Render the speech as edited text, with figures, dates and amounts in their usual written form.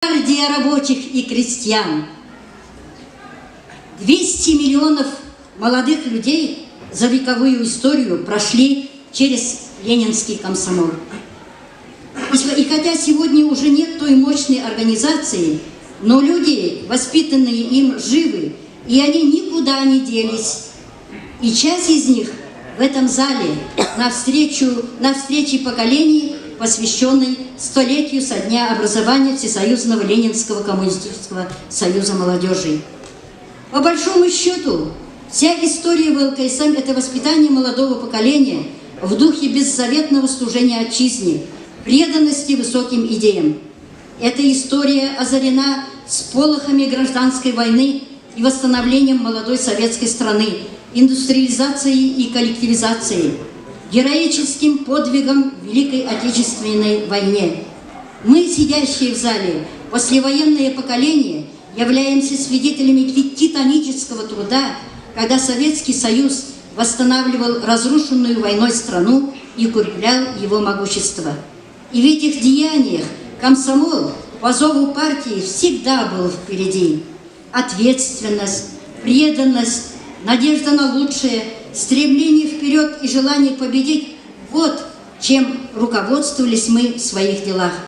Гвардия рабочих и крестьян. 200 миллионов молодых людей за вековую историю прошли через ленинский комсомол. И хотя сегодня уже нет той мощной организации, но люди, воспитанные им, живы, и они никуда не делись. И часть из них в этом зале на встрече поколений, посвященной столетию со дня образования Всесоюзного Ленинского коммунистического союза молодежи. По большому счету, вся история ВЛКСМ – это воспитание молодого поколения в духе беззаветного служения отчизне, преданности высоким идеям. Эта история озарена сполохами гражданской войны и восстановлением молодой советской страны, индустриализацией и коллективизацией, героическим подвигом в Великой Отечественной войне. Мы, сидящие в зале, послевоенное поколение, являемся свидетелями титанического труда, когда Советский Союз восстанавливал разрушенную войной страну и укреплял его могущество. И в этих деяниях комсомол по зову партии всегда был впереди. Ответственность, преданность, надежда на лучшее, стремление вперед и желание победить – вот чем руководствовались мы в своих делах.